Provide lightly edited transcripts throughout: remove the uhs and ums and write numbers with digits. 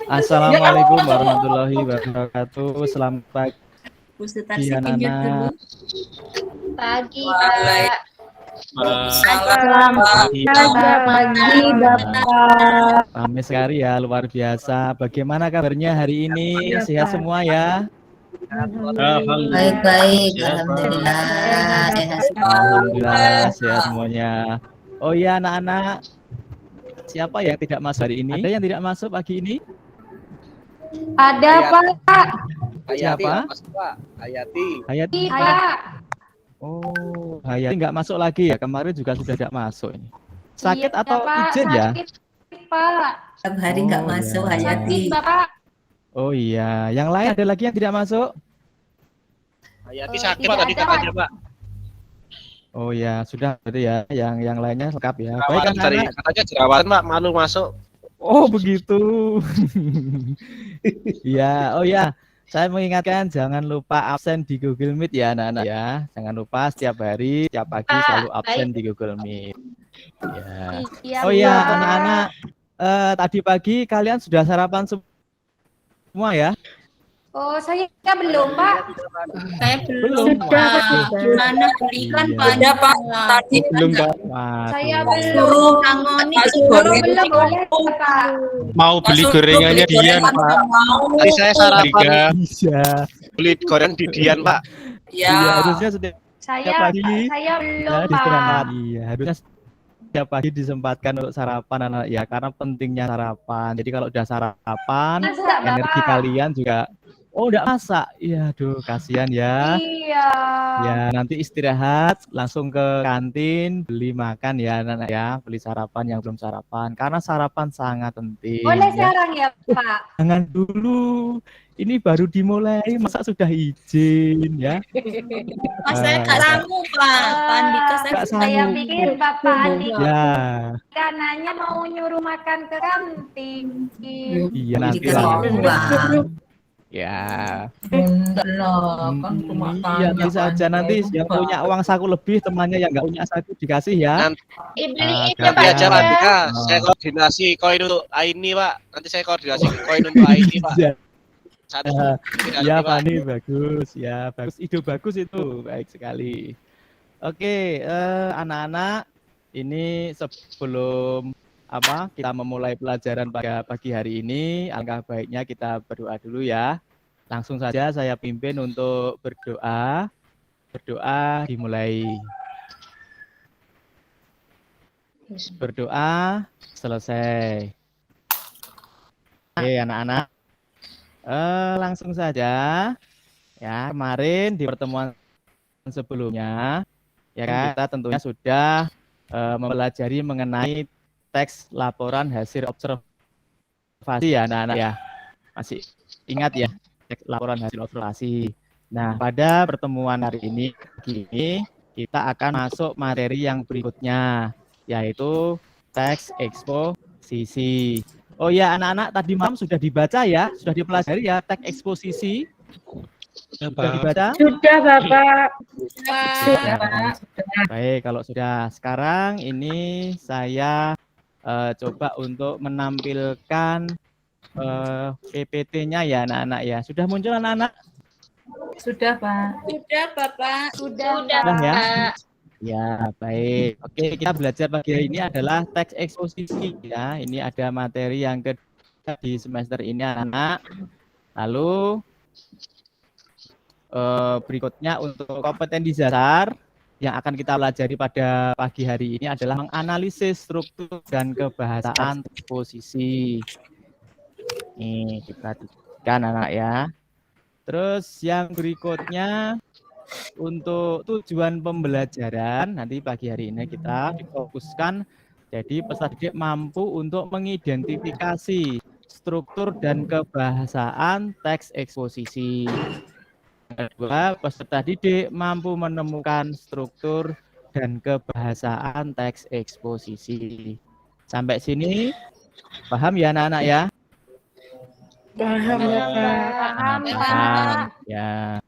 Assalamualaikum warahmatullahi wabarakatuh. Selamat pagi, anak-anak. Pagi, Pak. Selamat pagi, Bapak. Ramai sekali ya, luar biasa. Bagaimana kabarnya hari ini? Sehat semua ya? Baik-baik, alhamdulillah. Sehat semua. Alhamdulillah, sehat semuanya. Oh iya, anak-anak. Siapa yang tidak masuk hari ini? Ada yang tidak masuk pagi ini? Ada, Pak. Siapa? Hayati. Hayati. Pak. Oh, Hayati nggak masuk lagi ya? Kemarin juga sudah tidak masuk ini. Sakit atau Pak, izin ya? sakit, Pak. Setiap hari nggak Oh, masuk, iya. Hayati. Sakit, Bapak. Oh iya, yang lain ada lagi yang tidak masuk? Hayati sakit Pak tadi katanya Pak. Oh ya, sudah berarti ya, yang lainnya lengkap ya. Baik Jerawatan tadi anak-anak. katanya jerawatan Pak, malu masuk. Oh begitu. Ya, oh ya, saya mengingatkan jangan lupa absen di Google Meet ya anak-anak ya. Jangan lupa setiap hari, setiap pagi selalu absen di Google Meet. Ya. Oh ya, anak-anak, tadi pagi kalian sudah sarapan semua ya? Oh, saya belum, Pak. Saya Belum. Gimana belikan Iya. pada Pak? Tadi Belum, Pak. Saya Waduh. belum. Angoni Belum boleh, Pak. Mau beli gorengannya Dian, Pak. Tadi saya sarapan Bisa. beli goreng di Dian Pak. Iya, harusnya setiap Saya pagi. saya belum, Ya, Pak. istirahat. Iya, harusnya setiap pagi disempatkan untuk sarapan anak ya, karena pentingnya sarapan. Jadi kalau udah sarapan, Masak, energi Bapak. kalian juga udah masak. Iya, aduh, kasihan ya. Iya. Ya, nanti istirahat langsung ke kantin beli makan ya anak-anak ya, beli sarapan yang belum sarapan karena sarapan sangat penting. Boleh Ya. sekarang ya, Pak? Jangan dulu. Ini baru dimulai, masa sudah izin ya? Mas saya nggak sanggup Pak. Pak Andika saya Nggak Saya sanggup. pikir Bapak Andika Ya, kanannya mau nyuruh makan ke kantin. iya nanti Dikasih lah. uang. Ya, Enggak lah, kan cuma iya tanya bisa aja kan, nanti Pak. yang punya uang saku lebih, temannya yang nggak punya saku dikasih ya. Nanti beliin Ah, ya Pak. aja Pak Andika, Oh. saya koordinasi koin untuk Aini Pak. Nanti saya koordinasi koin untuk Aini Pak. Iya. Satu. Ya Fani, bagus ya, bagus, ide bagus itu, baik sekali. Oke, anak-anak, ini sebelum kita memulai pelajaran pada pagi hari ini, alangkah baiknya kita berdoa dulu ya. Langsung saja saya pimpin untuk berdoa. Berdoa dimulai. Berdoa selesai. Oke, anak-anak. Langsung saja. Ya, kemarin di pertemuan sebelumnya, ya kan, kita tentunya sudah mempelajari mengenai teks laporan hasil observasi ya anak-anak ya. Masih ingat ya teks laporan hasil observasi. Nah, pada pertemuan hari ini kita akan masuk materi yang berikutnya, yaitu teks eksposisi. Oh ya anak-anak, tadi malam sudah dibaca ya, sudah dipelajari ya teks eksposisi. Sudah dibaca? Sudah, Bapak. Pak. Baik, kalau sudah, sekarang ini saya coba untuk menampilkan PPT-nya ya anak-anak ya. Sudah muncul anak-anak? Sudah, Pak. Sudah Bapak. Sudah Sudah ya? Pak. Ya, baik. Oke, kita belajar pagi hari ini adalah teks eksposisi ya. Ini ada materi yang kedua di semester ini anak-anak. Lalu berikutnya untuk kompetensi dasar yang akan kita pelajari pada pagi hari ini adalah menganalisis struktur dan kebahasaan eksposisi. Nih, diperhatikan anak ya. Terus yang berikutnya untuk tujuan pembelajaran nanti pagi hari ini kita difokuskan jadi peserta didik mampu untuk mengidentifikasi struktur dan kebahasaan teks eksposisi. Yang kedua, peserta didik mampu menemukan struktur dan kebahasaan teks eksposisi. Sampai sini paham ya anak-anak ya? Paham, Paham. Ya.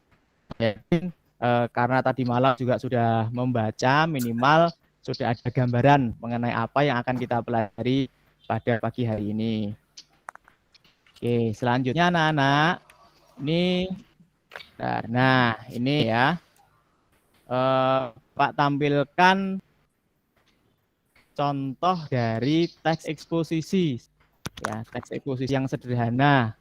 Jadi, karena tadi malam juga sudah membaca, minimal sudah ada gambaran mengenai apa yang akan kita pelajari pada pagi hari ini. Oke, selanjutnya anak-anak, ini, nah ini ya, Pak tampilkan contoh dari teks eksposisi, ya teks eksposisi yang sederhana.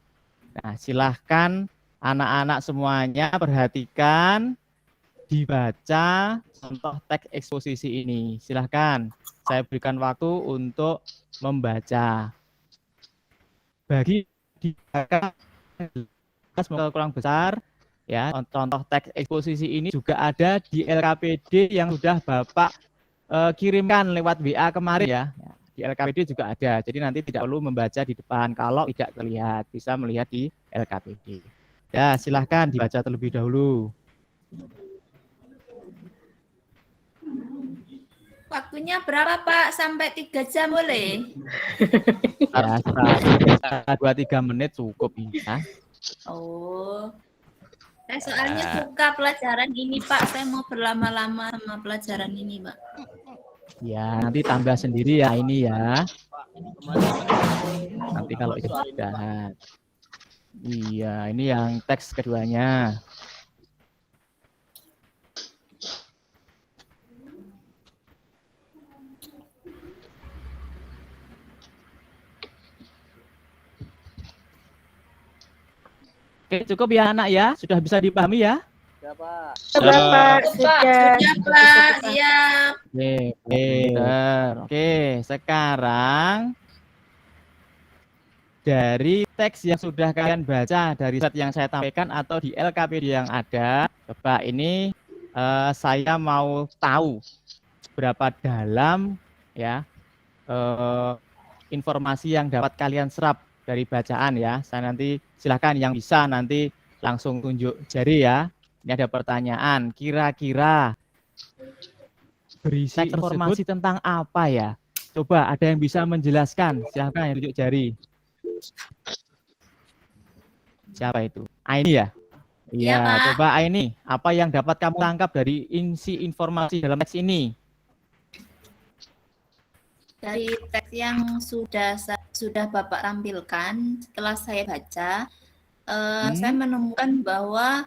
Nah, silahkan anak-anak semuanya perhatikan, dibaca contoh teks eksposisi ini. Silahkan, saya berikan waktu untuk membaca. Bagi di semoga kurang besar ya, contoh teks eksposisi ini juga ada di LKPD yang sudah Bapak kirimkan lewat WA kemarin ya. Di LKPD juga ada, jadi nanti tidak perlu membaca di depan kalau tidak terlihat, bisa melihat di LKPD. Ya, silahkan dibaca terlebih dahulu. Waktunya berapa Pak? Sampai 3 jam boleh? Ya, 2-3 menit cukup ya. Oh. Saya soalnya suka pelajaran ini Pak. Saya mau berlama-lama sama pelajaran ini Pak. Ya, nanti tambah sendiri ya ini ya. Nanti kalau itu sudah. Iya, ini yang teks keduanya. Oke, cukup ya anak ya, sudah bisa dipahami ya? Bapak, Sudah Pak, siap. Oke, pinter. Oke, sekarang dari teks yang sudah kalian baca dari set yang saya tampilkan atau di LKPD yang ada, coba ini saya mau tahu berapa dalam ya informasi yang dapat kalian serap dari bacaan ya. Saya nanti silahkan yang bisa nanti langsung tunjuk jari ya. Ini ada pertanyaan, kira-kira berisi informasi tentang apa ya? Coba ada yang bisa menjelaskan, silahkan yang tunjuk jari. Siapa itu? Aini ya? Iya, Pak. coba Aini, apa yang dapat kamu tangkap dari isi informasi dalam teks ini? Dari teks yang sudah Bapak tampilkan, setelah saya baca, saya menemukan bahwa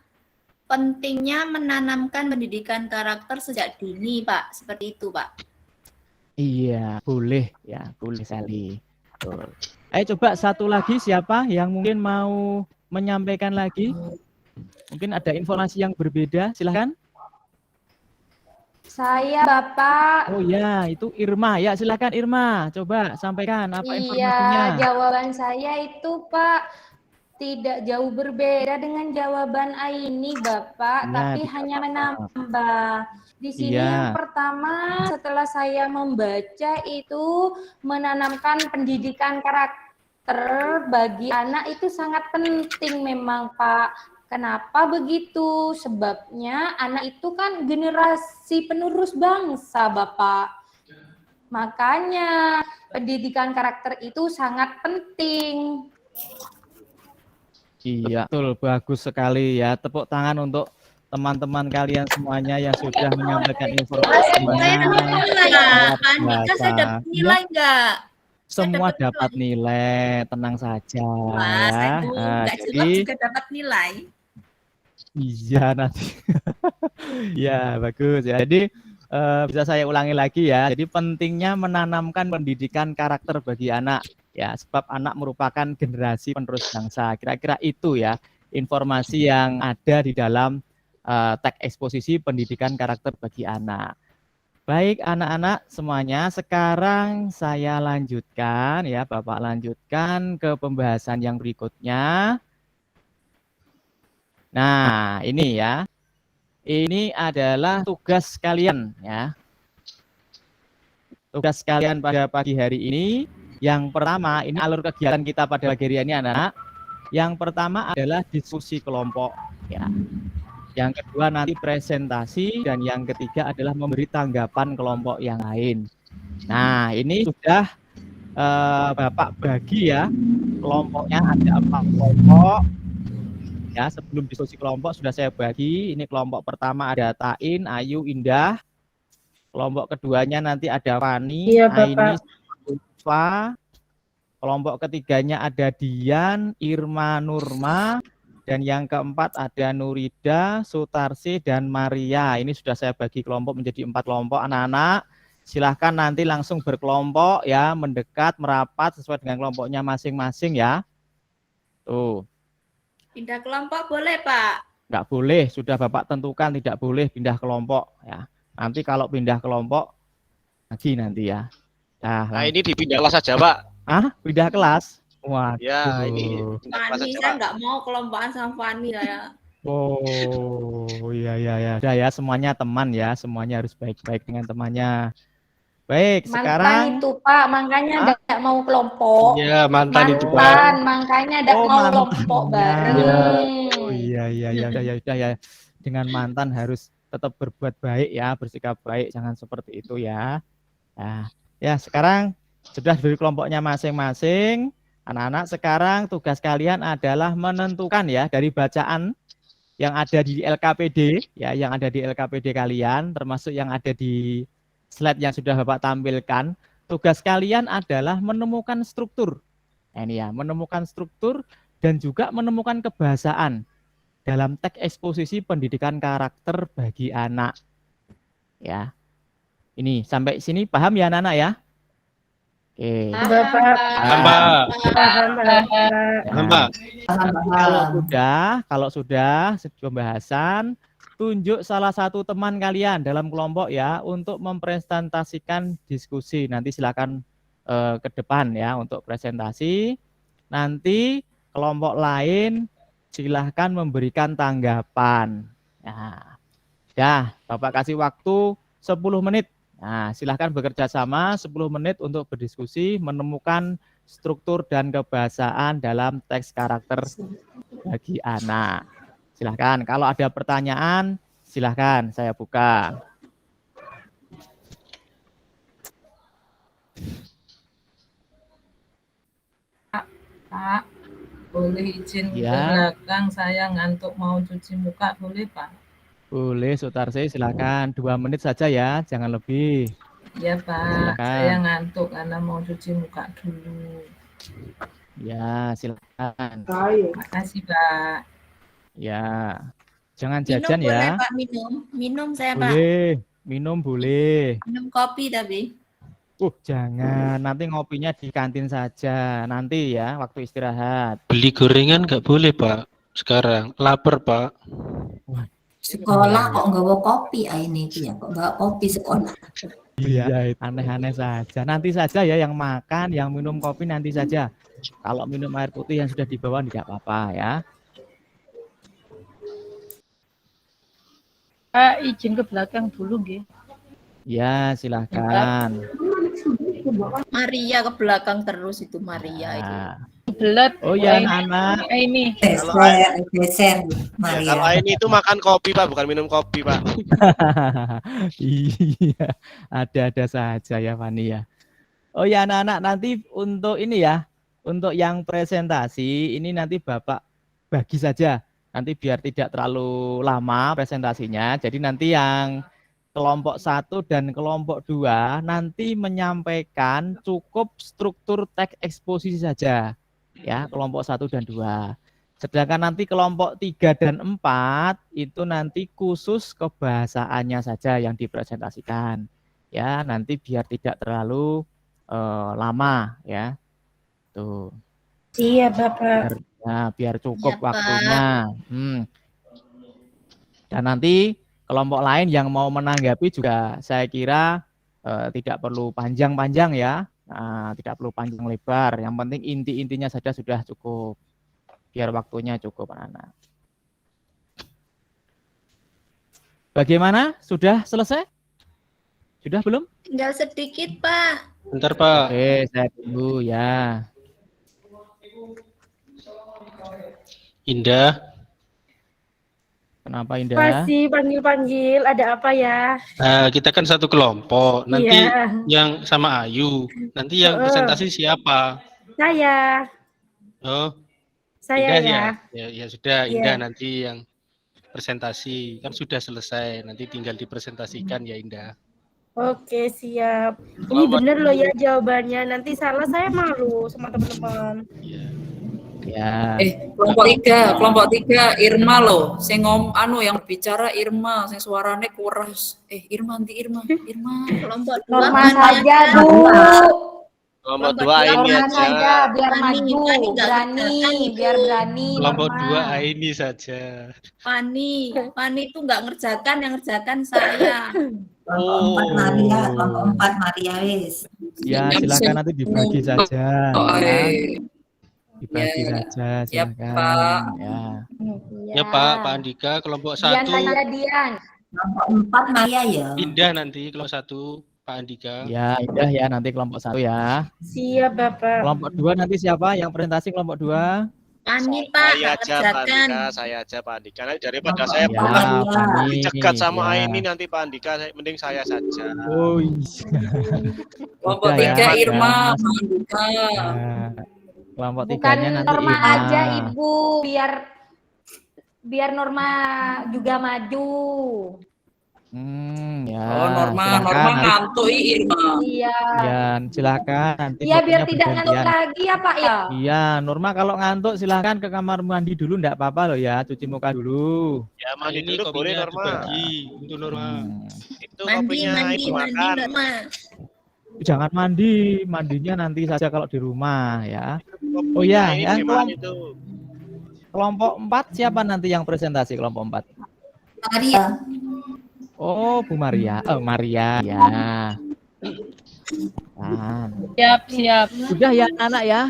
pentingnya menanamkan pendidikan karakter sejak dini, Pak. Seperti itu, Pak. Iya, boleh ya, boleh sekali. Betul. Ayo coba satu lagi siapa yang mungkin mau menyampaikan lagi? Mungkin ada informasi yang berbeda, silahkan. saya Bapak. Oh ya, itu Irma. Ya, silahkan Irma. Coba sampaikan apa informasinya. Iya, jawaban saya itu Pak tidak jauh berbeda dengan jawaban Aini Bapak, Ya, tapi hanya menambah. Di sini yang pertama setelah saya membaca itu menanamkan pendidikan karakter bagi anak itu sangat penting memang Pak. Kenapa begitu? Sebabnya anak itu kan generasi penerus bangsa, Bapak. Makanya pendidikan karakter itu sangat penting. Iya, betul, bagus sekali ya. Tepuk tangan untuk teman-teman kalian semuanya yang sudah menyampaikan informasi. Saya dapat nilai, Pak Andika, saya dapat nilai enggak? Semua dapat nilai, tenang saja. Wah, saya tuh nggak jadi juga dapat nilai. iya nanti. Ya, bagus ya. Jadi bisa saya ulangi lagi ya. Jadi pentingnya menanamkan pendidikan karakter bagi anak ya, sebab anak merupakan generasi penerus bangsa. Kira-kira itu ya informasi yang ada di dalam teks eksposisi pendidikan karakter bagi anak. Baik anak-anak semuanya, sekarang saya lanjutkan ya, Bapak lanjutkan ke pembahasan yang berikutnya. Nah, ini ya. Ini adalah tugas kalian ya. Tugas kalian pada pagi hari ini. Yang pertama, ini alur kegiatan kita pada pagi hari ini anak-anak. Yang pertama adalah diskusi kelompok ya. Yang kedua nanti presentasi dan yang ketiga adalah memberi tanggapan kelompok yang lain. Nah, ini sudah Bapak bagi ya. Kelompoknya ada 4 kelompok. Ya, sebelum diskusi kelompok sudah saya bagi. Ini kelompok pertama ada Tain, Ayu, Indah. Kelompok keduanya nanti ada Fani, Aini, Ulfa. Kelompok ketiganya ada Dian, Irma, Nurma, dan yang keempat ada Nurida, Sutarsi, dan Maria. Ini sudah saya bagi kelompok menjadi 4 kelompok. Anak-anak, silahkan nanti langsung berkelompok ya, mendekat, merapat sesuai dengan kelompoknya masing-masing ya. Tuh. Pindah kelompok boleh, Pak? Nggak boleh, sudah Bapak tentukan tidak boleh pindah kelompok ya. Nanti kalau pindah kelompok lagi nanti ya. Nah, ini dipindah kelas saja, Pak. Pindah kelas? Waduh. Ya, ini pindah kelas Fani, saja, saya Pak. nggak mau kelompokan sama Fani ya. Oh, iya. Udah ya, semuanya teman ya, semuanya harus baik-baik dengan temannya. Baik, Mantan sekarang itu Pak, makanya enggak mau kelompok. Iya, mantan itu Pak. Mantan, makanya enggak Oh, mau mantan. kelompok bareng. Oh iya, udah ya. Dengan mantan harus tetap berbuat baik ya, bersikap baik, jangan seperti itu ya. Nah, ya sekarang sudah dari kelompoknya masing-masing. Anak-anak, sekarang tugas kalian adalah menentukan ya dari bacaan yang ada di LKPD ya, yang ada di LKPD kalian, termasuk yang ada di slide yang sudah Bapak tampilkan. Tugas kalian adalah menemukan struktur. Nah, ini ya, menemukan struktur dan juga menemukan kebahasaan dalam teks eksposisi pendidikan karakter bagi anak. Ya. Ini sampai sini paham ya anak-anak ya? Oke. Mbak. Kalau sudah pembahasan, tunjuk salah satu teman kalian dalam kelompok ya untuk mempresentasikan diskusi. Nanti silakan ke depan ya untuk presentasi. Nanti kelompok lain silahkan memberikan tanggapan. Nah, ya, Bapak kasih waktu 10 menit. Nah, silahkan bekerja sama 10 menit untuk berdiskusi, menemukan struktur dan kebahasaan dalam teks karakter bagi anak. Silahkan, kalau ada pertanyaan, silahkan saya buka. Pak, boleh izin ke Ya. belakang, saya ngantuk mau cuci muka, boleh Pak? Boleh, Sutarsi, silahkan. 2 menit saja ya, jangan lebih. Ya Pak, Silakan. saya ngantuk karena mau cuci muka dulu. Ya, silakan. Makasih Pak. Ya, jangan Minum jajan boleh, ya. Pak, minum saya, Pak. Boleh, minum boleh. Minum kopi tapi. Jangan, nanti ngopinya di kantin saja. Nanti ya, waktu istirahat. Beli gorengan nggak boleh Pak. Sekarang lapar Pak. Sekolah kok nggak bawa kopi ini ya, kok bawa kopi sekolah. Iya, aneh-aneh saja. Nanti saja ya yang makan, yang minum kopi nanti saja. Kalau minum air putih yang sudah dibawa tidak apa-apa ya. Pak, izin ke belakang dulu, nggih. Ya, silahkan. Maria ke belakang terus itu Maria itu. Nah. Belet. Oh ya anak-anak. Ini. Geser, Ya, kalau ini itu makan kopi, Pak, bukan minum kopi, Pak. Iya, ada-ada saja ya Fani ya. Oh ya anak-anak, nanti untuk ini ya, untuk yang presentasi ini nanti Bapak bagi saja. Nanti biar tidak terlalu lama presentasinya. Jadi nanti yang kelompok 1 dan kelompok 2 nanti menyampaikan cukup struktur teks eksposisi saja. Ya, kelompok 1 dan 2. Sedangkan nanti kelompok 3 dan 4 itu nanti khusus kebahasaannya saja yang dipresentasikan. Ya, nanti biar tidak terlalu lama ya. Tuh. Iya, Bapak. Biar cukup Ya, Pak. waktunya. Dan nanti kelompok lain yang mau menanggapi juga saya kira tidak perlu panjang-panjang ya. Tidak perlu panjang lebar. Yang penting inti-intinya saja sudah cukup. Biar waktunya cukup anak-anak. Bagaimana? Sudah selesai? Sudah belum? Tinggal sedikit, Pak. Bentar Pak. Oke, saya tunggu ya. Indah. Kenapa Indah? Masih panggil-panggil, ada apa ya? Kita kan satu kelompok. Nanti Iya. yang sama Ayu. Nanti yang presentasi siapa? Saya. Oh, Saya Indah ya. Ya sudah, Iya. Indah nanti yang presentasi. Kan sudah selesai. Nanti tinggal dipresentasikan ya Indah. Oke, siap. Ini Kelompok bener loh ya jawabannya. Nanti salah saya malu sama teman-teman. Ya. Kelompok 3 Irma loh. Sing yang bicara Irma, sing suarane kuras. Irma. Kelompok 2 Norma mana saja, yang Bu. Kelompok Kelompok 2 ini Norma aja. saja, biar Fani, maju, Fani nggak berani, ngerjakan itu. biar berani. Kelompok Norma. 2 ini saja. Fani itu nggak ngerjakan, yang ngerjakan saya. Kelompok 4 Maria, kelompok 4 Maria wis. Ya, silakan nanti dibagi saja. Ya. Dibagi Ya. saja, Siap, silakan. Pak. Ya. Ya Pak Andika, kelompok Dian 1 tanya Dian. Kelompok 4 Maria ya. pindah nanti kelompok 1 Pak Andika. Ya, indah ya nanti kelompok 1 ya. Siap, Bapak. Kelompok 2 nanti siapa yang presentasi kelompok 2? Fani Pak Saya nggak aja Pak ngerjakan. Andika, saya aja Pak Andika. Nanti daripada saya Ya, Maria. dicegat sama ya. Aini nanti Pak Andika, mending saya saja. Oh, Kelompok Udah ya, 3 ya. Irma, Andika. Nah, kelompok Bukan tiganya nanti Norma Irma. aja, Ibu, biar Norma juga maju. Ya. Norma silakan. Nanti- ngantuk Irma. Iya. Ya, silakan. Nanti Iya, biar waktunya tidak ngantuk bergantian. lagi ya, Pak ya. Iya, Norma kalau ngantuk silakan ke kamar mandi dulu, enggak apa-apa loh ya, cuci muka dulu. Ya mandi Ini dulu boleh kopinya Norma. dibagi untuk Norma. Itu Mandi, kopinya mandi, dimakan. Norma. Jangan mandi, mandinya nanti saja kalau di rumah ya. Kopinya Oh ya, ini yang gimana itu? Kelompok 4 siapa nanti yang presentasi kelompok 4? Maria. Oh, Bu Maria. Oh, Maria ya. Siap. Sudah ya anak ya?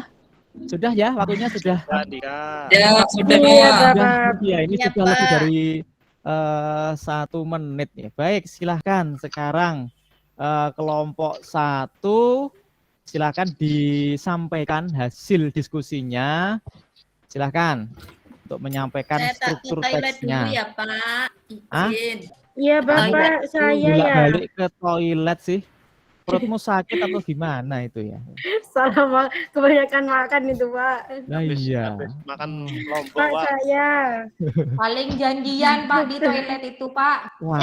Sudah ya, waktunya sudah. Pak Andika. Ya, sudah Iya, Pak. Bapak. Ya, ini Ya, sudah lebih Pak. dari 1 menit ya. Baik, silahkan sekarang kelompok 1 silahkan disampaikan hasil diskusinya. Silahkan untuk menyampaikan Saya tak ke struktur toilet teksnya. dulu ya Pak. Hah? Izin. Iya, Bapak. Saya ya. Balik ke toilet sih. Perutmu sakit atau gimana itu ya? Salah kebanyakan makan itu, Pak. Nah, iya. Habis makan kelompok Pak, Pak. saya. Paling janjian, Pak, di toilet itu, Pak. Wah,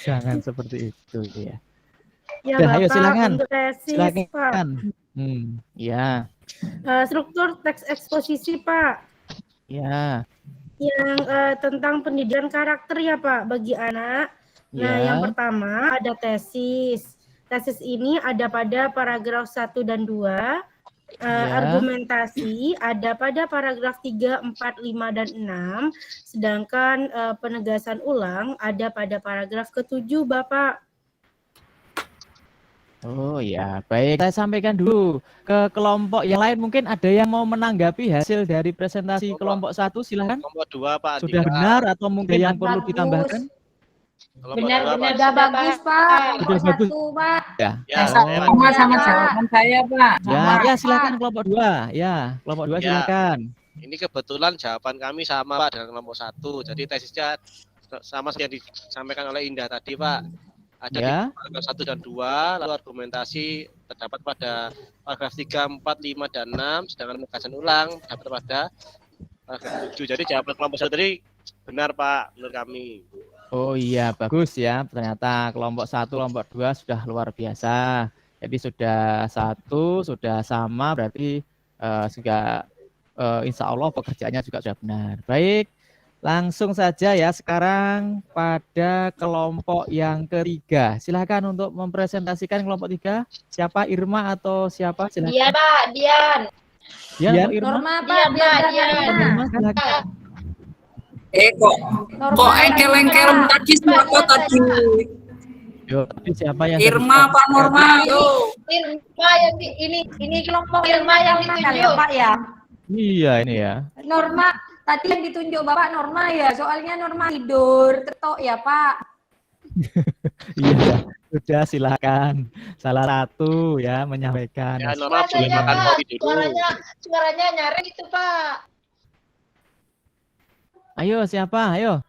jangan seperti itu ya. Ya, Udah, Bapak, ayo silakan. untuk tesis, Pak. Silakan. Ya, Struktur teks eksposisi, Pak. ya, Yang tentang pendidikan karakter ya, Pak, bagi anak. Nah, ya. yang pertama ada tesis. Tesis ini ada pada paragraf 1 dan 2. Argumentasi ada pada paragraf 3, 4, 5, dan 6. Sedangkan penegasan ulang ada pada paragraf ke-7, Bapak. Oh ya, baik. Saya sampaikan dulu ke kelompok yang lain. Mungkin ada yang mau menanggapi hasil dari presentasi kelompok 1, silahkan. Kelompok 2 Pak Andika. Sudah benar atau mungkin yang perlu Bagus. ditambahkan? Kelompok 2 Pak. Sudah bagus, Pak. Sudah bagus. Satu, Pak. Ya, Ya, Oh. Sama jawaban saya, Pak. ya, silakan kelompok 2. Ya, kelompok 2 Ya. silakan. Ini kebetulan jawaban kami sama Pak dengan kelompok 1. Jadi tesisnya sama seperti yang disampaikan oleh Indah tadi Pak. Ada Ya. di paragraf 1 dan 2, lalu argumentasi terdapat pada paragraf 3, 4, 5, dan 6, sedangkan penegasan ulang terdapat pada paragraf 7. Jadi jawaban kelompok 1 tadi benar Pak, menurut kami. Oh iya, bagus ya. Ternyata kelompok 1, kelompok 2 sudah luar biasa. Jadi sudah 1, sudah sama, berarti juga insya Allah pekerjaannya juga sudah benar. Baik, langsung saja ya sekarang pada kelompok yang ketiga. Silakan untuk mempresentasikan kelompok 3. Siapa, Irma atau siapa? Silakan. Iya, Pak. Dian. Dian, Irma. Norma, Pak. Dian. Irma, silakan. Kok engkel-engkel tadi siapa tadi? Yo, tadi siapa yang Irma Pak Norma, yo. Irma yang ini kelompok Irma yang nakal ya, Pak ya. Iya, ini ya. Norma tadi yang ditunjuk Bapak Norma ya, soalnya Norma tidur ketok ya, Pak. Iya, sudah silakan. Salah satu ya menyampaikan. Ya, Norma boleh makan kopi dulu. Suaranya nyaring itu, Pak. Ayo, siapa? Ayo.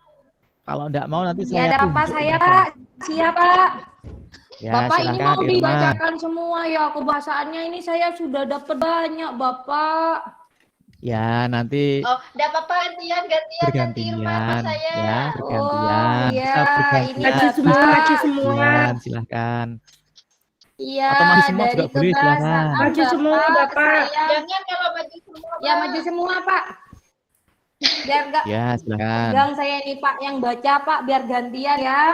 Kalau enggak mau nanti Ya, saya ada apa tunjuk. saya, Pak? Siap, Pak. Ya, Bapak ini silakan, mau Irma. dibacakan semua ya, kebahasaannya ini saya sudah dapat banyak, Bapak. Ya, nanti Oh, enggak apa-apa gantian nanti bergantian Irma saya. ya, bergantian. Oh Bisa iya, bergantian. ini Maju semua, Bapak. maju semua. Bergantian, silahkan. Iya, Atau maju semua dari juga boleh, silahkan. kebangsaan Maju semua, Bapak. saya. Jangan kalau maju semua. Ya maju semua Pak. Biar enggak Ya, silahkan. gang saya ini Pak yang baca Pak, biar gantian ya.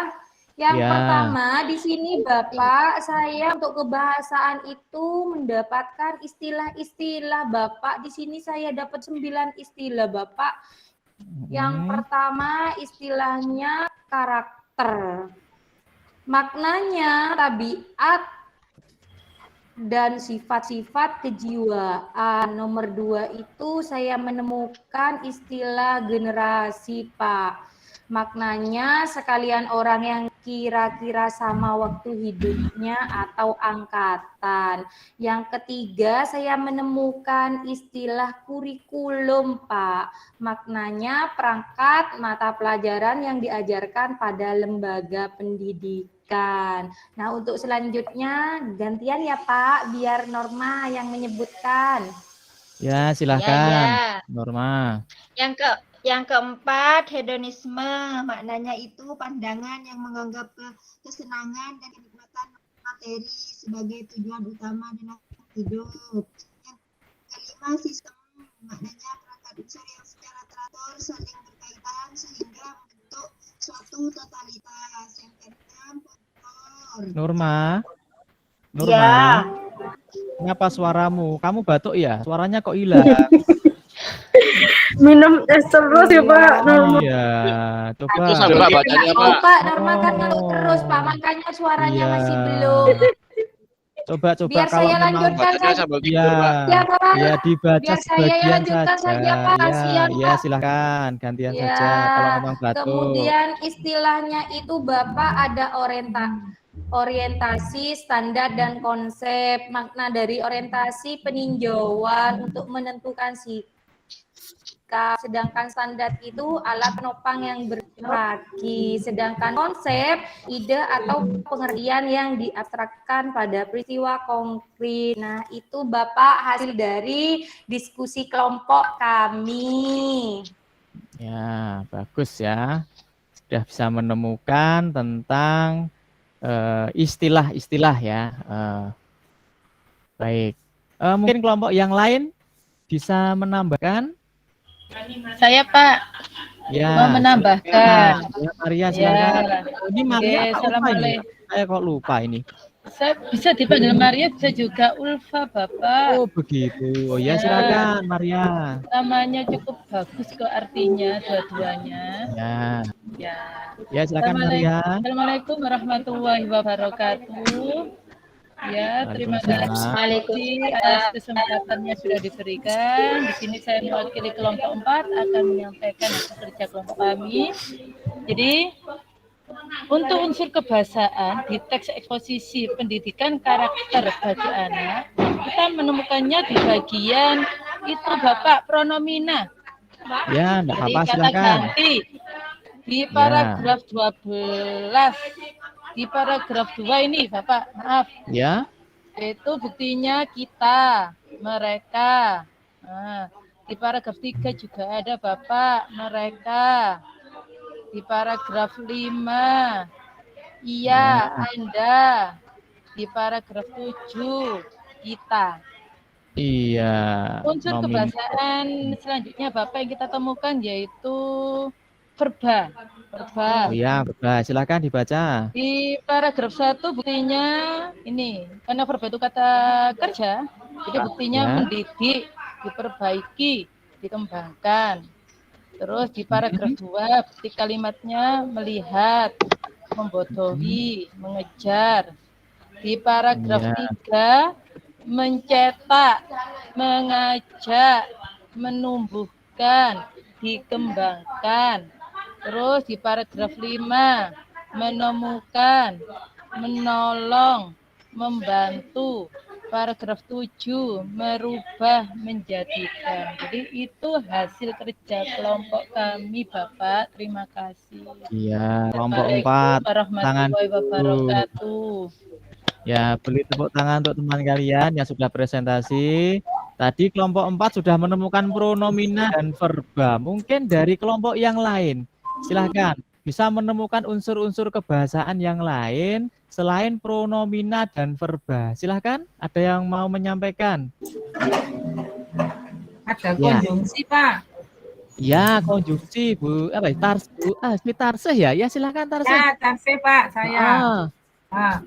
Yang Ya. pertama di sini Bapak, saya untuk kebahasaan itu mendapatkan istilah-istilah Bapak. Di sini saya dapat 9 istilah Bapak. Yang pertama istilahnya karakter. Maknanya tabiat dan sifat-sifat kejiwaan. Nomor 2 itu saya menemukan istilah generasi, Pak. Maknanya sekalian orang yang kira-kira sama waktu hidupnya atau angkatan. Yang ketiga, saya menemukan istilah kurikulum, Pak. Maknanya perangkat mata pelajaran yang diajarkan pada lembaga pendidikan. Nah, untuk selanjutnya gantian ya, Pak, biar Norma yang menyebutkan. Ya, silahkan. Norma. Yang keempat, hedonisme. Maknanya itu pandangan yang menganggap kesenangan dan kenikmatan materi sebagai tujuan utama dalam hidup. Yang kelima, sistem. Maknanya perangkat unsur yang secara teratur saling berkaitan sehingga membentuk suatu totalitas. Yang keenam, faktor. Norma. Ya. Kenapa suaramu? Kamu batuk ya? Suaranya kok hilang? Minum es terus ya Pak. Norma. Iya, coba. Itu sambil Pak bacanya Oh, Pak. Pak, Norma kan ngantuk terus, Pak. Makanya suaranya Iya. masih belum. Coba Biar kalau saya memang lanjutkan Bacanya saja. sambil Iya, tidur Pak. Ya, Pak. ya dibaca Biar saya yang sebagian lanjutkan saja, Pak. Ya, Kasihan, ya Pak. silahkan gantian Ya, saja. Kalau memang batuk. kemudian istilahnya itu Bapak ada orientasi, standar, dan konsep. Makna dari orientasi peninjauan untuk menentukan sikap. Sedangkan standar itu alat penopang yang berkaki. Sedangkan konsep, ide atau pengertian yang diabstrakkan pada peristiwa konkret. Nah, itu Bapak hasil dari diskusi kelompok kami. Ya, bagus ya. Sudah bisa menemukan tentang istilah-istilah ya. Baik. Mungkin kelompok yang lain bisa menambahkan? Saya Pak Ya. mau menambahkan. Ya, Maria silakan. Ini Maria Oke, apa Ulfa ini? Assalamualaikum. Saya kok lupa ini. Saya bisa dipanggil Maria, bisa juga Ulfa Bapak. Oh begitu. Oh ya silakan Maria. Namanya cukup bagus kok artinya dua-duanya. Ya. Ya. Ya silakan Maria. Assalamualaikum warahmatullahi wabarakatuh. Ya, terima kasih atas kesempatannya sudah diberikan. Di sini saya mewakili kelompok 4 akan menyampaikan hasil kerja kelompok kami. Jadi, untuk unsur kebahasaan di teks eksposisi pendidikan karakter bagi anak, kita menemukannya di bagian itu Bapak pronomina. Ya, enggak Jadi apa-apa kata silakan. ganti di paragraf 12. Di paragraf 2 ini Bapak, maaf. Ya. Itu buktinya kita, mereka. Nah, di paragraf 3 juga ada Bapak, mereka. Di paragraf 5, iya, Anda. Di paragraf 7, kita. Iya. Unsur kebahasaan selanjutnya Bapak yang kita temukan yaitu verba. Oh ya, silakan dibaca. Di paragraf 1 buktinya ini, karena verba itu kata kerja, jadi buktinya mendidik, diperbaiki, dikembangkan. Terus di paragraf 2 bukti kalimatnya melihat, membodohi, mengejar. Di paragraf 3 mencetak, mengajak, menumbuhkan, dikembangkan. Terus di paragraf 5 menemukan, menolong, membantu. Paragraf 7 merubah, menjadikan. Jadi itu hasil kerja kelompok kami Bapak. Terima kasih. Iya, kelompok 4. Warahmatullahi wabarakatuh. Ya, beri tepuk tangan untuk teman kalian yang sudah presentasi. Tadi kelompok 4 sudah menemukan pronomina dan verba. Mungkin dari kelompok yang lain, silahkan bisa menemukan unsur-unsur kebahasaan yang lain selain pronomina dan verba. Silahkan, ada yang mau menyampaikan? Ada Ya. konjungsi, Pak. Ya, konjungsi, Bu. Apa ya? Tars, Bu. Si Tarseh ya? Ya, silahkan Tarseh. Ya, tarsih, Pak, saya. Ah, Nah,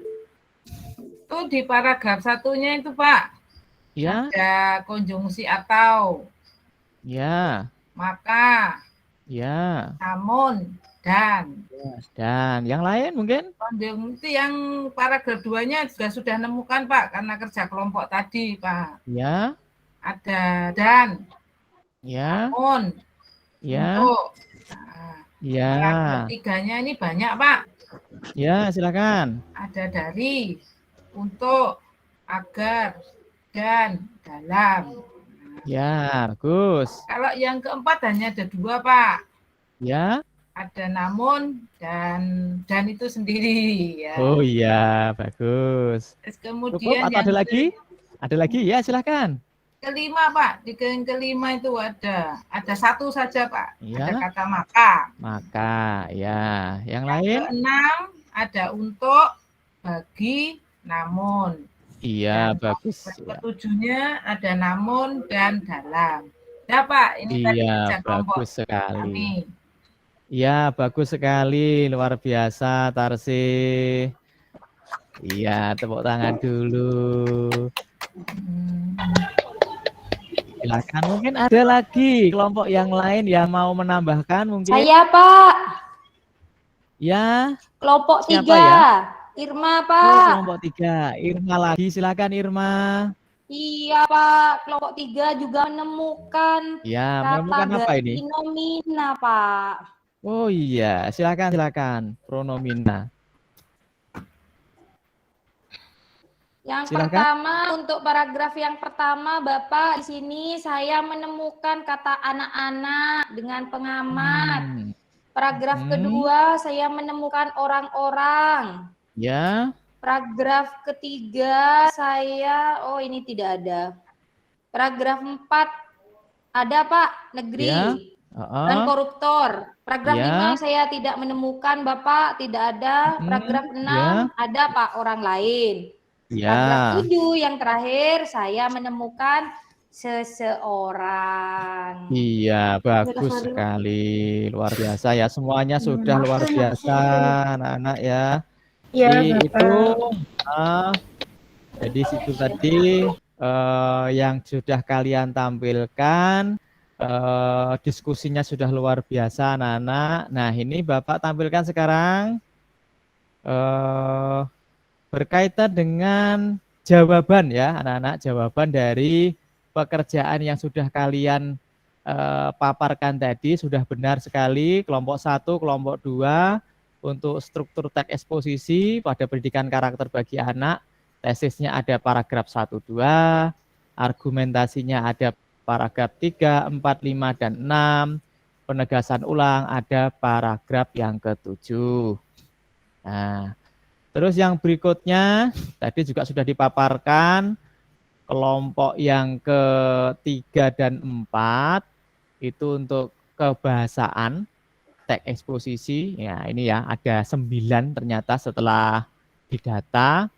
itu di paragraf satunya itu, Pak. ya, Ada konjungsi atau, ya, maka, ya. namun, dan. Dan yang lain mungkin? Konjungsi yang paragraf 2-nya juga sudah nemukan, Pak, karena kerja kelompok tadi, Pak. Ya, Ada dan, ya, namun, ya, untuk. Nah, paragraf ya. 3-nya ini banyak, Pak. Ya, silakan. Ada dari, untuk, agar, dan, dalam. Ya, bagus. Kalau yang keempat hanya ada 2, Pak. Ya. Ada namun dan itu sendiri. Ya. Oh iya, bagus. Terus Cukup kemudian atau ada lagi? Ada lagi? Ya, silakan. kelima, Pak. Di yang kelima itu ada satu saja, Pak. Ya. Ada kata maka. Maka, ya. Yang Yang lain? keenam ada untuk, bagi, namun. Iya, Dan bagus. Ya. ketujuhnya ada namun dan dalam. Ya, Pak. Ini tadi Iya, kerja kelompok bagus sekali. kami. Iya, bagus sekali. Luar biasa, Tarsi. Iya, tepuk tangan dulu. Silakan, mungkin ada lagi kelompok yang lain yang mau menambahkan mungkin. Saya, Pak. Ya. Kelompok Siapa 3. ya? Irma, Oh, Pak. kelompok 3. Irma lagi, silakan Irma. Iya, Pak. Kelompok 3 juga menemukan Ya, kata menemukan apa ini? nomina, Pak. Oh iya, silakan. Pronomina. Yang Silakan. pertama, untuk paragraf yang pertama, Bapak, di sini saya menemukan kata anak-anak dengan pengamat. Paragraf kedua, saya menemukan orang-orang. Ya. Paragraf ketiga, oh ini tidak ada. Paragraf 4, ada, Pak, negeri. Ya. Dan koruptor. Paragraf Ya. 5 saya tidak menemukan, Bapak, tidak ada. Paragraf 6 ada, Pak, orang lain. Ya. Paragraf 7 yang terakhir saya menemukan seseorang. Iya, bagus sekali. Luar biasa ya. Semuanya sudah luar biasa, anak-anak ya. Iya, Jadi situ tadi yang sudah kalian tampilkan, diskusinya sudah luar biasa, anak-anak. Nah, ini Bapak tampilkan sekarang berkaitan dengan jawaban ya, anak-anak, jawaban dari pekerjaan yang sudah kalian paparkan tadi sudah benar sekali. Kelompok 1, kelompok 2 untuk struktur teks eksposisi pada pendidikan karakter bagi anak, tesisnya ada paragraf 1, 2, argumentasinya ada paragraf 3, 4, 5, dan 6, penegasan ulang ada paragraf yang ke-7. Nah, terus yang berikutnya tadi juga sudah dipaparkan kelompok yang ke-3 dan 4 itu untuk kebahasaan teks eksposisi. Ya, ini ya ada 9 ternyata setelah didata.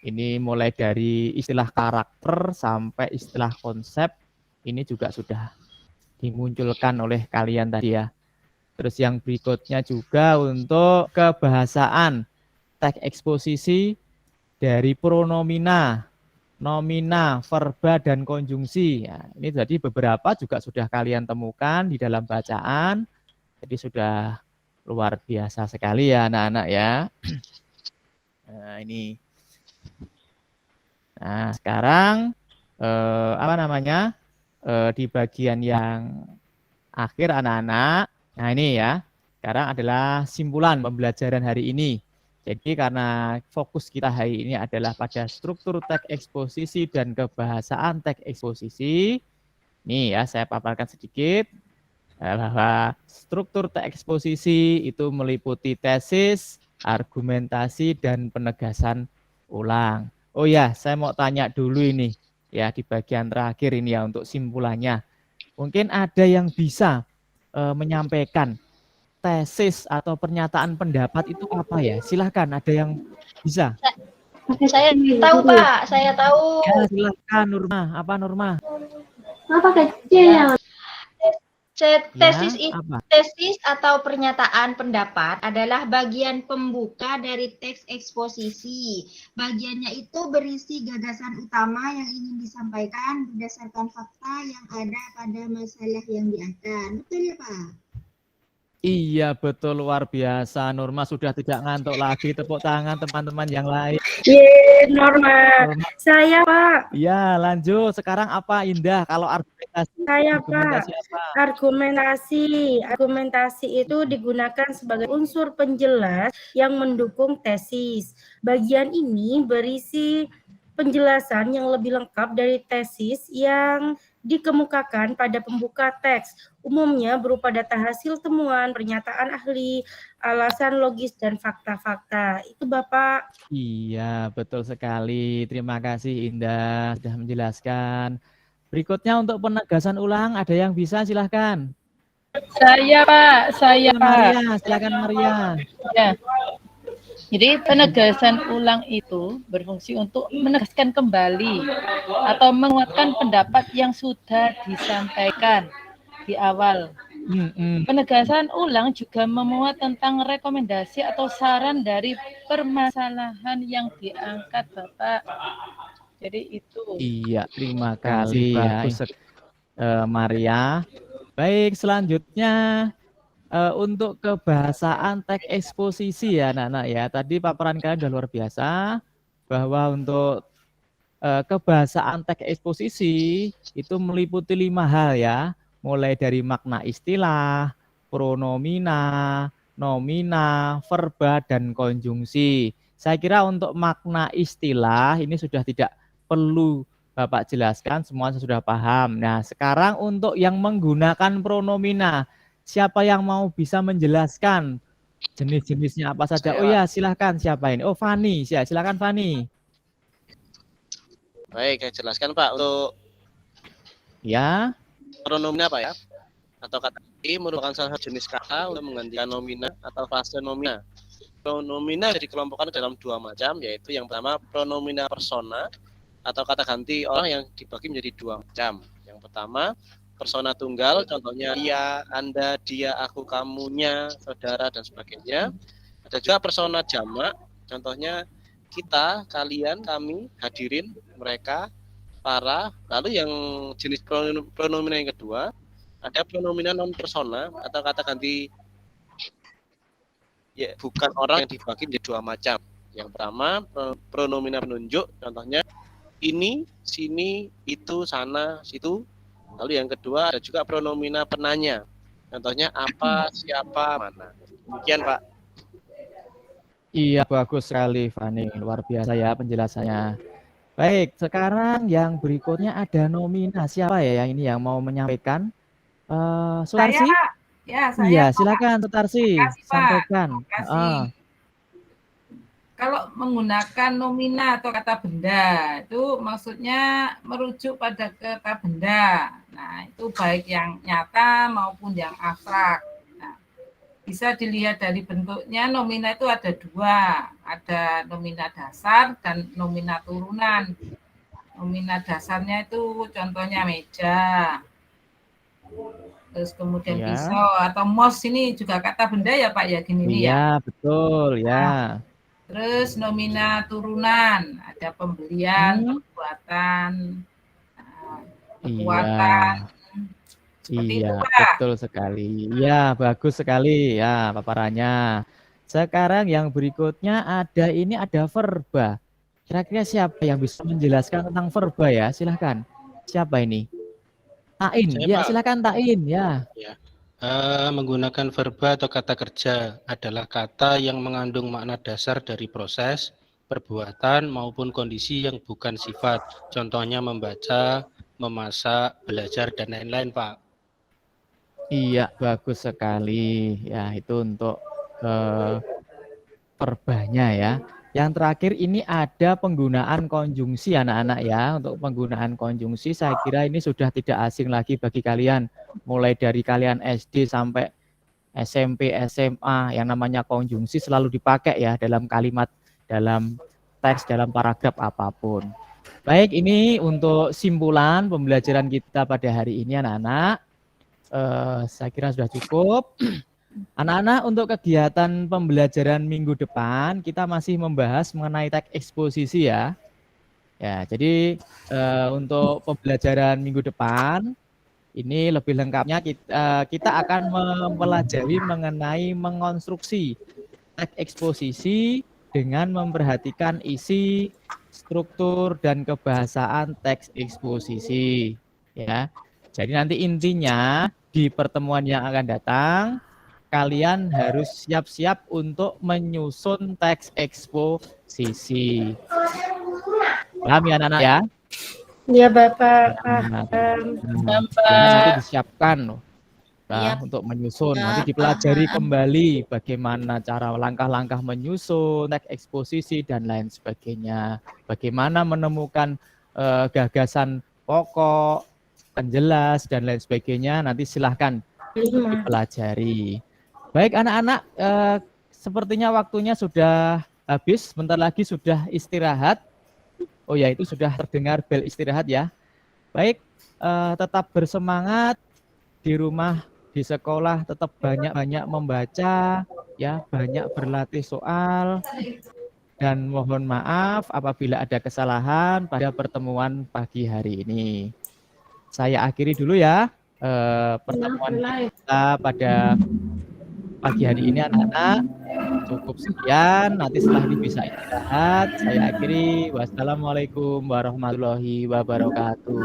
Ini mulai dari istilah karakter sampai istilah konsep ini juga sudah dimunculkan oleh kalian tadi ya. Terus yang berikutnya juga untuk kebahasaan teks eksposisi dari pronomina, nomina, verba, dan konjungsi. Ya, ini tadi beberapa juga sudah kalian temukan di dalam bacaan. Jadi sudah luar biasa sekali ya anak-anak ya. Nah, ini. Nah, sekarang di bagian yang akhir anak-anak. Nah, ini ya. Sekarang adalah simpulan pembelajaran hari ini. Jadi karena fokus kita hari ini adalah pada struktur teks eksposisi dan kebahasaan teks eksposisi. Nih ya, saya paparkan sedikit bahwa struktur teks eksposisi itu meliputi tesis, argumentasi, dan penegasan ulang. Oh ya, saya mau tanya dulu ini. ya di bagian terakhir ini ya untuk simpulannya. Mungkin ada yang bisa menyampaikan tesis atau pernyataan pendapat itu apa ya? Silahkan, ada yang bisa? Saya tahu Pak, saya tahu. Ya, silahkan Nurma. Apa Nurma? Apa kecil? Tesis Tesis atau pernyataan pendapat adalah bagian pembuka dari teks eksposisi. Bagiannya itu berisi gagasan utama yang ingin disampaikan berdasarkan fakta yang ada pada masalah yang diangkat. Betul ya Pak? Iya betul, luar biasa. Nurma sudah tidak ngantuk lagi. Tepuk tangan teman-teman yang lain. Norma. Saya Pak. Ya lanjut. Sekarang apa Indah? Kalau argumentasi. Saya Pak. Argumentasi itu digunakan sebagai unsur penjelas yang mendukung tesis. Bagian ini berisi penjelasan yang lebih lengkap dari tesis yang dikemukakan pada pembuka teks, umumnya berupa data hasil temuan, pernyataan ahli, alasan logis, dan fakta-fakta. Itu Bapak. Iya, betul sekali. Terima kasih Indah sudah menjelaskan. Berikutnya untuk penegasan ulang, ada yang bisa silahkan. Saya Pak, Maria, silakan Maria. Ya. Jadi penegasan ulang itu berfungsi untuk menegaskan kembali atau menguatkan pendapat yang sudah disampaikan di awal. Penegasan ulang juga memuat tentang rekomendasi atau saran dari permasalahan yang diangkat Bapak. Jadi itu. Iya, terima kasih ya Maria. Baik, selanjutnya untuk kebahasaan teks eksposisi ya anak-anak ya. Tadi paparan kalian sudah luar biasa bahwa untuk kebahasaan teks eksposisi itu meliputi 5 hal ya. Mulai dari makna istilah, pronomina, nomina, verba, dan konjungsi. Saya kira untuk makna istilah ini sudah tidak perlu Bapak jelaskan, semua sudah paham. Nah, sekarang untuk yang menggunakan pronomina, siapa yang mau bisa menjelaskan jenis-jenisnya apa saja? Oh ya, silahkan. Siapa ini? Oh, Fani. Silahkan Fani. Baik, saya jelaskan Pak. Untuk ya pronomina Pak ya, atau kata i merupakan salah satu jenis kata untuk menggantikan nomina atau frase nomina. Pronomina dikelompokkan dalam 2 macam, yaitu yang pertama pronomina persona atau kata ganti orang yang dibagi menjadi 2 macam. Yang pertama persona tunggal, contohnya dia, Anda, dia, aku, kamunya, saudara, dan sebagainya. Ada juga persona jamak, contohnya kita, kalian, kami, hadirin, mereka, para. Lalu yang jenis pronomina yang kedua, ada pronomina non persona atau kata ganti ya bukan orang yang dibagi menjadi 2 macam. Yang pertama pronomina penunjuk, contohnya ini, sini, itu, sana, situ. Lalu yang kedua ada juga pronomina penanya, contohnya apa, siapa, mana. Demikian Pak. Iya, bagus sekali Fani, luar biasa ya penjelasannya. Baik, sekarang yang berikutnya ada nomina. Siapa ya yang ini yang mau menyampaikan? Sutarsi? Saya, iya, silakan Sutarsi, sampaikan. Kalau menggunakan nomina atau kata benda, itu maksudnya merujuk pada kata benda. Nah, itu baik yang nyata maupun yang abstrak. Nah, bisa dilihat dari bentuknya, nomina itu ada 2. Ada nomina dasar dan nomina turunan. Nomina dasarnya itu contohnya meja. Terus kemudian pisau atau mos, ini juga kata benda ya Pak ya, gini ya. Iya, betul ya. Terus nomina turunan, ada pembelian, perbuatan, kekuatan. Iya, betul sekali. Ya, bagus sekali ya paparannya. Sekarang yang berikutnya ada verba. Kira-kira siapa yang bisa menjelaskan tentang verba ya? Silahkan. Siapa ini? Tain. Ya, silakan Tain ya. Menggunakan verba atau kata kerja adalah kata yang mengandung makna dasar dari proses, perbuatan maupun kondisi yang bukan sifat. Contohnya membaca, memasak, belajar, dan lain-lain, Pak. Iya, bagus sekali. Ya, itu untuk verbanya ya. Yang terakhir ini ada penggunaan konjungsi anak-anak ya. Untuk penggunaan konjungsi saya kira ini sudah tidak asing lagi bagi kalian. Mulai dari kalian SD sampai SMP, SMA, yang namanya konjungsi selalu dipakai ya dalam kalimat, dalam teks, dalam paragraf apapun. Baik, ini untuk simpulan pembelajaran kita pada hari ini anak-anak. Saya kira sudah cukup. Anak-anak, untuk kegiatan pembelajaran minggu depan kita masih membahas mengenai teks eksposisi ya. Ya, jadi untuk pembelajaran minggu depan ini lebih lengkapnya kita akan mempelajari mengenai mengonstruksi teks eksposisi dengan memperhatikan isi, struktur dan kebahasaan teks eksposisi ya. Jadi nanti intinya di pertemuan yang akan datang kalian harus siap-siap untuk menyusun teks eksposisi. Paham ya anak-anak ya? Iya Bapak. Nanti disiapkan loh. Untuk menyusun, nanti dipelajari kembali bagaimana cara langkah-langkah menyusun teks eksposisi dan lain sebagainya. Bagaimana menemukan gagasan pokok, penjelas dan lain sebagainya, nanti silahkan dipelajari. Baik anak-anak, sepertinya waktunya sudah habis, sebentar lagi sudah istirahat. Oh ya, itu sudah terdengar bel istirahat ya. Baik, tetap bersemangat di rumah, di sekolah, tetap banyak-banyak membaca, ya, banyak berlatih soal, dan mohon maaf apabila ada kesalahan pada pertemuan pagi hari ini. Saya akhiri dulu ya pertemuan kita pada pagi hari ini anak-anak. Cukup sekian, nanti setelah ini bisa istirahat. Saya akhiri. Wassalamualaikum warahmatullahi wabarakatuh.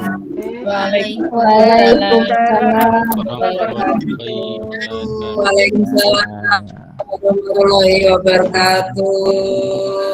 Waalaikumsalam warahmatullahi wabarakatuh.